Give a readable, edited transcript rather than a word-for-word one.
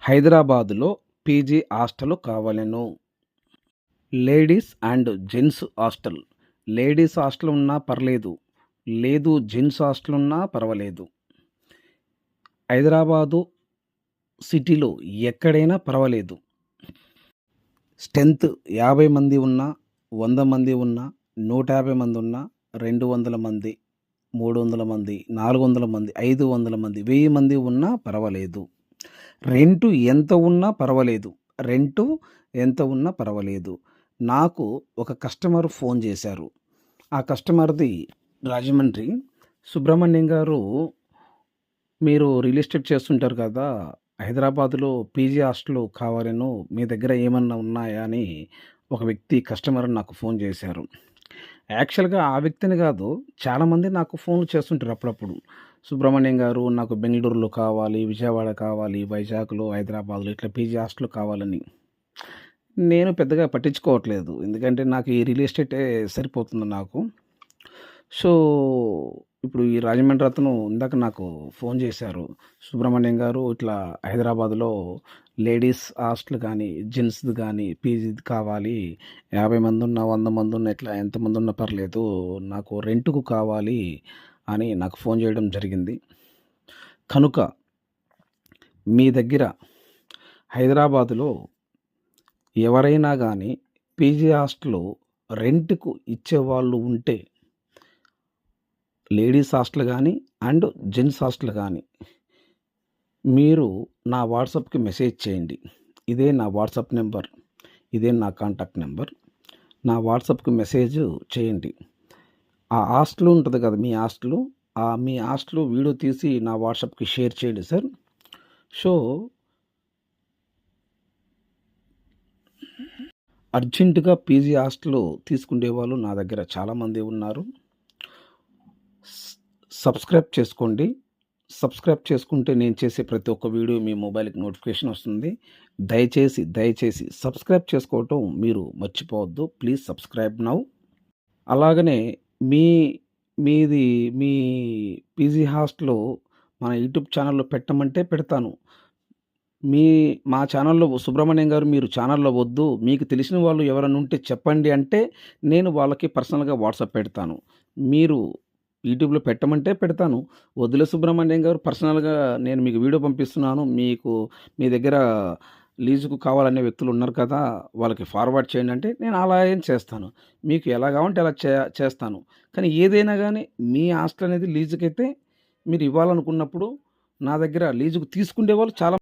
హైదరాబాదులో PG hostel కావలెను. Ladies and gents hostel. Ladies hostel ఉన్నా పర్లేదు. లేదు జెంట్స్ హాస్టల్ ఉన్నా పర్వాలేదు. హైదరాబాదు సిటీలో ఎక్కడైనా పర్వాలేదు. స్ట్రెంత్ 50 మంది ఉన్నా, 100 మంది ఉన్నా, 150 మంది ఉన్నా, 200 మంది, 300 మంది, 400 మంది, 500 మంది, 1000 మంది ఉన్నా పర్వాలేదు. రెంటు ఎంత ఉన్నా పర్వాలేదు. రెంటు ఎంత ఉన్నా పర్వాలేదు. నాకు ఒక కస్టమర్ ఫోన్ చేశారు. ఆ కస్టమర్‌ది రాజమండ్రి. సుబ్రహ్మణ్యం గారు, మీరు రియల్ ఎస్టేట్ చేస్తుంటారు కదా! హైదరాబాద్‌లో పీజీ హాస్టలు కావాలెను. మీ దగ్గర ఏమన్నా ఉన్నాయా అని ఒక వ్యక్తి కస్టమర్ నాకు ఫోన్ చేశారు. యాక్చువల్‌గా ఆ వ్యక్తిని కాదు, చాలామంది నాకు ఫోన్లు చేస్తుంటారు అప్పుడప్పుడు. సుబ్రహ్మణ్యం గారు, నాకు బెంగుళూరులో కావాలి, విజయవాడ కావాలి, వైజాగ్‌లో, హైదరాబాద్‌లో ఇట్లా పీజీ హాస్టల్ కావాలని. నేను పెద్దగా పట్టించుకోవట్లేదు. ఎందుకంటే నాకు ఈ రియల్ ఎస్టేటే సరిపోతుంది నాకు. సో, ఇప్పుడు ఈ రాజమండ్రి అతను ఇందాక నాకు ఫోన్ చేశారు. సుబ్రహ్మణ్యం గారు, ఇట్లా హైదరాబాద్‌లో లేడీస్ హాస్టల్ గానీ, జెంట్స్‌ది గానీ పీజీది కావాలి. 50 మందున్నా, 100 మందున్నా, ఇట్లా ఎంతమందున్నా పర్లేదు. నాకు రెంట్‌కు కావాలి అని నాకు ఫోన్ చేయడం జరిగింది. కనుక మీ దగ్గర హైదరాబాదులో ఎవరైనా గానీ పీజీ హాస్టలు రెంట్‌కు ఇచ్చేవాళ్ళు ఉంటే, లేడీస్ హాస్టల్ గానీ అండ్ జెంట్స్ హాస్టల్ గానీ, మీరు నా వాట్సాప్‌కి మెసేజ్ చేయండి. ఇదే నా వాట్సాప్ నెంబర్. ఇదే నా కాంటాక్ట్ నెంబర్. నా వాట్సాప్‌కి మెసేజ్ చేయండి. ఆ హాస్టల్ ఉంటది కదా! మీ హాస్టలు. మీ హాస్టలు వీడియో తీసి నా వాట్సాప్‌కి షేర్ చేయండి సార్. సో, అర్జెంట్‌గా పీజీ హాస్టలు తీసుకునేవాళ్ళు నా దగ్గర చాలామంది ఉన్నారు. స్ సబ్స్క్రైబ్ చేసుకోండి. సబ్స్క్రైబ్ చేసుకుంటే నేను చేసే ప్రతి ఒక్క వీడియో మీ మొబైల్‌కి నోటిఫికేషన్ వస్తుంది. దయచేసి సబ్స్క్రైబ్ చేసుకోవటం మీరు మర్చిపోవద్దు. Please subscribe now. అలాగనే మీ మీది మీ పీజీ హాస్టలు మన యూట్యూబ్ ఛానెల్‌లో పెట్టమంటే పెడతాను. మీ మా ఛానెల్‌లో సుబ్రహ్మణ్యం గారు, మీరు ఛానెల్‌లో వద్దు, మీకు తెలిసిన వాళ్ళు ఎవరైనా ఉంటే చెప్పండి అంటే, నేను వాళ్ళకి పర్సనల్‌గా వాట్సాప్ పెడతాను. మీరు యూట్యూబ్‌లో పెట్టమంటే పెడతాను. వద్దులే సుబ్రహ్మణ్యం గారు, పర్సనల్‌గా నేను మీకు వీడియో పంపిస్తున్నాను. మీ దగ్గర లీజుకు కావాలనే వ్యక్తులు ఉన్నారు కదా! వాళ్ళకి ఫార్వర్డ్ చేయండి అంటే, నేను అలా ఏం చేస్తాను. మీకు ఎలా కావాలంటే అలా చేస్తాను. కానీ ఏదైనా గానీ మీ హాస్టల్ అనేది లీజుకైతే మీరు ఇవ్వాలనుకున్నప్పుడు, నా దగ్గర లీజుకు తీసుకునేవాళ్ళు చాలా